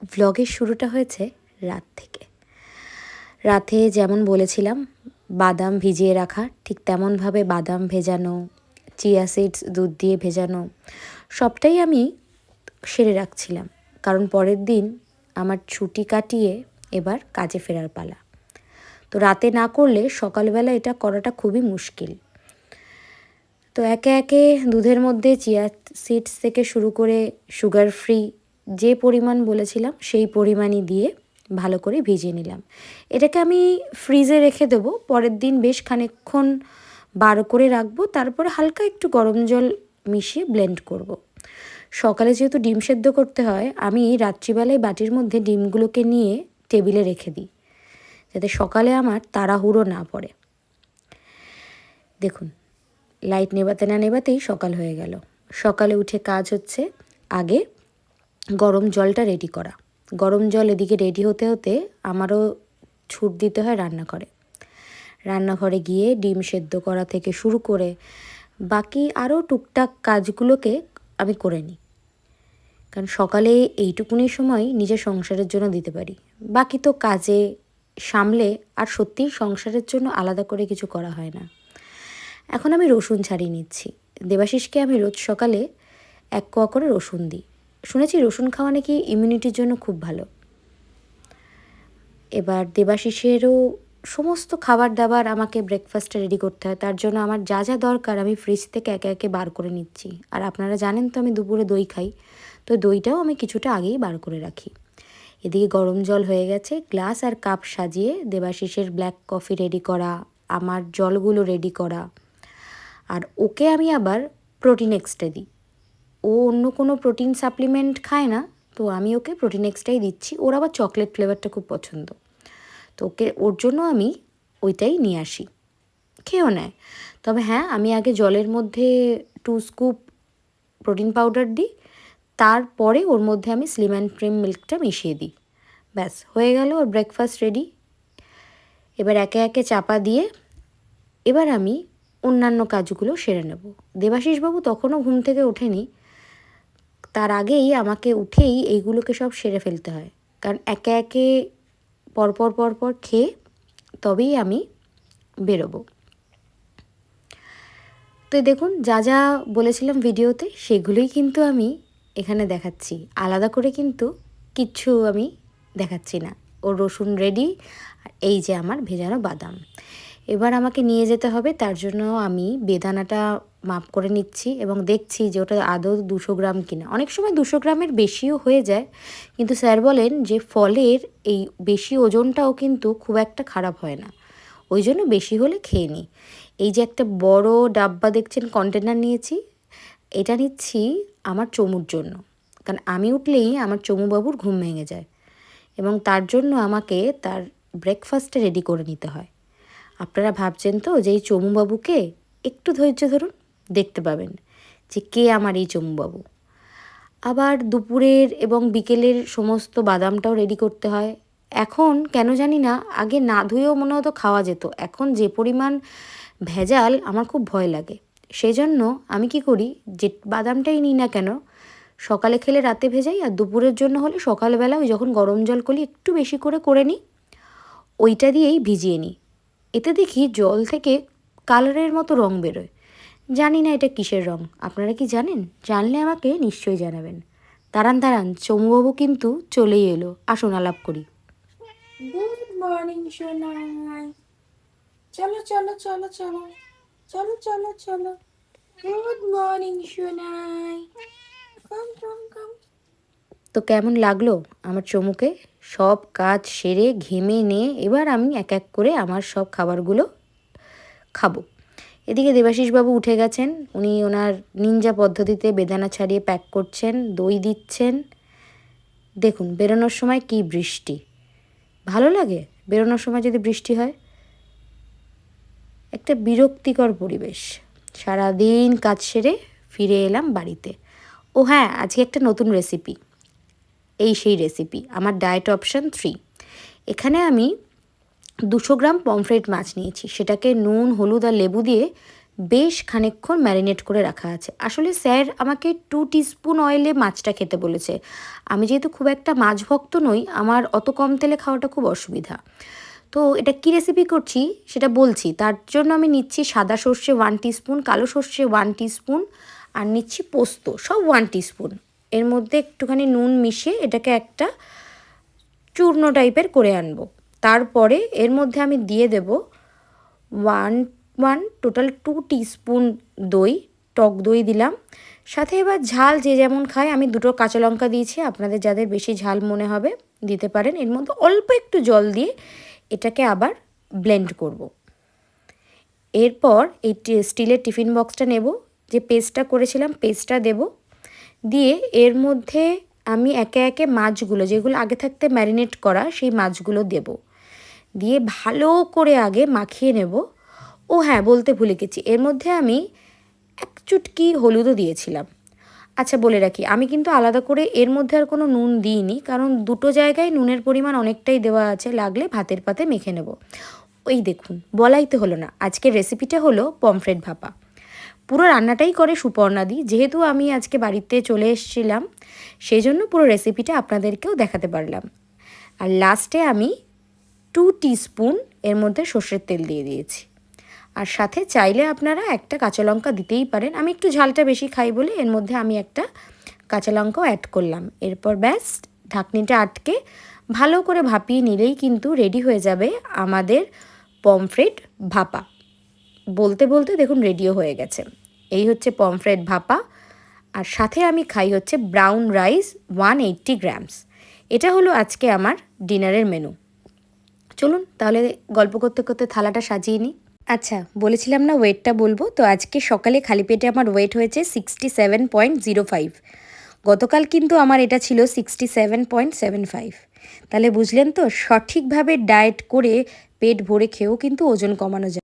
ব্লগের শুরুটা হয়েছে রাত থেকে। রাতে যেমন বলেছিলাম বাদাম ভিজিয়ে রাখা, ঠিক তেমনভাবে বাদাম ভেজানো, চিয়া সিডস দুধ দিয়ে ভেজানো সবটাই আমি সেরে রাখছিলাম, কারণ পরের দিন আমার ছুটি কাটিয়ে এবার কাজে ফেরার পালা। তো রাতে না করলে সকালবেলা এটা করাটা খুবই মুশকিল। তো একে একে দুধের মধ্যে চিয়া সিডস থেকে শুরু করে সুগার ফ্রি যে পরিমাণ বলেছিলাম সেই পরিমাণই দিয়ে ভালো করে ভিজিয়ে নিলাম। এটাকে আমি ফ্রিজে রেখে দেবো, পরের দিন বেশ খানিকক্ষণ বার করে রাখবো, তারপরে হালকা একটু গরম জল মিশিয়ে ব্লেন্ড করব। সকালে যেহেতু ডিম সেদ্ধ করতে হয়, আমি রাত্রিবেলায় বাটির মধ্যে ডিমগুলোকে নিয়ে টেবিলে রেখে দিই, যাতে সকালে আমার তাড়াহুড়ো না পড়ে। দেখুন, লাইট নেভাতে না নেভাতেই সকাল হয়ে গেল। সকালে উঠে কাজ হচ্ছে আগে গরম জলটা রেডি করা। গরম জল এদিকে রেডি হতে হতে আমারও ছুট দিতে হয় রান্নাঘরে। রান্নাঘরে গিয়ে ডিম সেদ্ধ করা থেকে শুরু করে বাকি আরও টুকটাক কাজগুলোকে আমি করে নিই, কারণ সকালে এইটুকুনি সময় নিজের সংসারের জন্য দিতে পারি। বাকি তো কাজে সামলে আর সত্যিই সংসারের জন্য আলাদা করে কিছু করা হয় না। এখন আমি রসুন ছাড়িয়ে নিচ্ছি। দেবাশিসকে আমি রোজ সকালে 1 কোয়া করে রসুন দিই। শুনেছি রসুন খাওয়া নাকি ইমিউনিটির জন্য খুব ভালো। এবার দেবাশিসেরও সমস্ত খাবার দাবার আমাকে ব্রেকফাস্টে রেডি করতে হয়, তার জন্য আমার যা যা দরকার আমি ফ্রিজ থেকে একে একে বার করে নিচ্ছি। আর আপনারা জানেন তো আমি দুপুরে দই খাই, তো দইটাও আমি কিছুটা আগেই বার করে রাখি। এদিকে গরম জল হয়ে গেছে, গ্লাস আর কাপ সাজিয়ে দেবাশিসের ব্ল্যাক কফি রেডি করা, আমার জলগুলো রেডি করা। আর ওকে আমি আবার প্রোটিন এক্সট্রা দিই। ও অন্য কোনো প্রোটিন সাপ্লিমেন্ট খায় না, তো আমি ওকে প্রোটিন এক্সট্রাই দিচ্ছি। ওর আবার চকলেট ফ্লেভারটা খুব পছন্দ, তো ওকে ওর জন্য আমি ওইটাই নিয়ে আসি, খেয়েও নেয়। তবে হ্যাঁ, আমি আগে জলের মধ্যে 2 স্কুপ প্রোটিন পাউডার দিই, তারপরে ওর মধ্যে আমি স্লিম অ্যান্ড ট্রিম মিল্কটা মিশিয়ে দিই। ব্যাস হয়ে গেল ওর ব্রেকফাস্ট রেডি। এবার একে একে চাপা দিয়ে এবার আমি অন্যান্য কাজগুলো সেরে নেব। দেবাশিসবাবু তখনও ঘুম থেকে ওঠেনি, তার আগেই আমাকে উঠেই এইগুলোকে সব সেরে ফেলতে হয়, কারণ একে একে পরপর পরপর খেয়ে তবেই আমি বেরোবো। তো দেখুন, যা যা বলেছিলাম ভিডিওতে সেগুলোই কিন্তু আমি এখানে দেখাচ্ছি, আলাদা করে কিন্তু কিচ্ছু আমি দেখাচ্ছি না। ওর রসুন রেডি, আর এই যে আমার ভেজানো বাদাম। এবার আমাকে নিয়ে যেতে হবে, তার জন্য আমি বেদানাটা মাপ করে নিচ্ছি এবং দেখছি যে ওটা আদৌ 200 গ্রাম কিনা। অনেক সময় 200 গ্রামের বেশিও হয়ে যায়, কিন্তু স্যার বলেন যে ফলের এই বেশি ওজনটাও কিন্তু খুব একটা খারাপ হয় না, ওই জন্য বেশি হলে খেয়ে নিই। এই যে একটা বড় ডাব্বা দেখছেন, কন্টেনার নিয়েছি, এটা নিচ্ছি আমার চমুর জন্য, কারণ আমি উঠলেই আমার চমুবাবুর ঘুম ভেঙে যায় এবং তার জন্য আমাকে তার ব্রেকফাস্টে রেডি করে নিতে হয়। আপনারা ভাবছেন তো যে এই চমুবাবুকে, একটু ধৈর্য ধরুন, দেখতে পাবেন যে কে আমার এই চমুবাবু। আবার দুপুরের এবং বিকেলের সমস্ত বাদামটাও রেডি করতে হয়। এখন কেন জানি না, আগে না ধুয়েও মনে হতো খাওয়া যেত, এখন যে পরিমাণ ভেজাল আমার খুব ভয় লাগে। সেই জন্য আমি কি করি, যে বাদামটাই নিই না কেন, সকালে খেলে রাতে ভেজাই, আর দুপুরের জন্য হলে সকালবেলা ওই যখন গরম জল করি একটু বেশি করে নিই, ওইটা দিয়েই ভিজিয়ে নিই। এতে দেখি জল থেকে কালারের মতো রং বেরোয়। জানি না এটা কিসের রং, আপনারা কি জানেন? জানলে আমাকে নিশ্চয়ই জানাবেন। দাঁড়ান দাঁড়ান, চমুবাবু কিন্তু চলেই এলো, আসুন আলাপ করি। গুড মর্নিং সোনাই, চলো চলো চলো চলো চলো চলো চলো। গুড মর্নিং সোনাই, কাম কাম কাম। তো কেমন লাগলো আমার চমুকে? সব কাজ সেরে ঘেমে নিয়ে এবার আমি এক এক করে আমার সব খাবারগুলো খাবো। এদিকে দেবাশিসবাবু উঠে গেছেন, উনি ওনার নিনজা পদ্ধতিতে বেদানা ছাড়িয়ে প্যাক করছেন, দই দিচ্ছেন। দেখুন বেরোনোর সময় কি বৃষ্টি, ভালো লাগে বেরোনোর সময় যদি বৃষ্টি হয়। একটা বিরক্তিকর পরিবেশ। সারাদিন কাজ সেরে ফিরে এলাম বাড়িতে। ও হ্যাঁ, আজকে একটা নতুন রেসিপি, এই সেই রেসিপি আমার ডায়েট অপশান 3। এখানে আমি 200 গ্রাম পমফ্রেট মাছ নিয়েছি, সেটাকে নুন হলুদ আর লেবু দিয়ে বেশ খানিকক্ষণ ম্যারিনেট করে রাখা আছে। আসলে স্যার আমাকে 2 টিস্পুন অয়েলে মাছটা খেতে বলেছে। আমি যেহেতু খুব একটা মাছ ভক্ত নই, আমার অত কম তেলে খাওয়াটা খুব অসুবিধা। তো এটা কী রেসিপি করছি সেটা বলছি। তার জন্য আমি নিচ্ছি সাদা সর্ষে 1 টিস্পুন, কালো সর্ষে 1 টিস্পুন, আর নিচ্ছি পোস্ত সব 1 টিস্পুন। এর মধ্যে একটুখানি নুন মিশিয়ে এটাকে একটা চূর্ণ টাইপের করে আনবো। তারপরে এর মধ্যে আমি দিয়ে দেব টোটাল 2 টিস্পুন দই, টক দই দিলাম। সাথে এবার ঝাল যে যেমন খায়, আমি 2টো কাঁচা লঙ্কা দিয়েছি, আপনাদের যাদের বেশি ঝাল মনে হবে দিতে পারেন। এর মধ্যে অল্প একটু জল দিয়ে এটাকে আবার ব্লেন্ড করব। এরপর এই স্টিলের টিফিন বক্সটা নেব, যে পেস্টটা করেছিলাম পেস্টটা দেব, দিয়ে এর মধ্যে আমি একে একে মাছগুলো যেগুলো আগে থাকতে ম্যারিনেট করা সেই মাছগুলো দেব, দিয়ে ভালো করে আগে মাখিয়ে নেব। ও হ্যাঁ, বলতে ভুলে গেছি, এর মধ্যে আমি 1 চুটকি হলুদও দিয়েছিলাম। আচ্ছা বলে রাখি, আমি কিন্তু আলাদা করে এর মধ্যে আর কোনো নুন দিইনি, কারণ দুটো জায়গায় নুনের পরিমাণ অনেকটাই দেওয়া আছে, লাগলে ভাতের পাতে মেখে নেব। ওই দেখুন, বলাই তো হলো না, আজকের রেসিপিটা হলো পমফ্রেট ভাপা। পুরো রান্নাটাই করে সুপর্ণাদি, যেহেতু আমি আজকে বাড়িতে চলে এসেছিলাম সেই জন্য পুরো রেসিপিটা আপনাদেরকেও দেখাতে পারলাম। আর লাস্টে আমি 2 টিস্পুন এর মধ্যে সর্ষের তেল দিয়ে দিয়েছি। আর সাথে চাইলে আপনারা একটা কাঁচা লঙ্কা দিতেই পারেন, আমি একটু ঝালটা বেশি খাই বলে এর মধ্যে আমি একটা কাঁচা লঙ্কাও অ্যাড করলাম। এরপর ব্যাস ঢাকনিটা আটকে ভালো করে ভাপিয়ে নিলেই কিন্তু রেডি হয়ে যাবে আমাদের পমফ্রেট ভাপা। বলতে বলতে দেখুন রেডিও হয়ে গেছে। এই হচ্ছে পমফ্রেট ভাপা, আর সাথে আমি খাই হচ্ছে ব্রাউন রাইস 180 গ্রামস। এটা হলো আজকে আমার ডিনারের মেনু। চলুন তাহলে গল্প করতে করতে থালাটা সাজিয়ে নিই। আচ্ছা, বলেছিলাম না ওয়েটটা বলবো, তো আজকে সকালে খালি পেটে আমার ওয়েট হয়েছে 67.05। গতকাল কিন্তু আমার এটা ছিল 67.75। তাহলে বুঝলেন তো, সঠিকভাবে ডায়েট করে পেট ভরে খেয়েও কিন্তু ওজন কমানো যায়।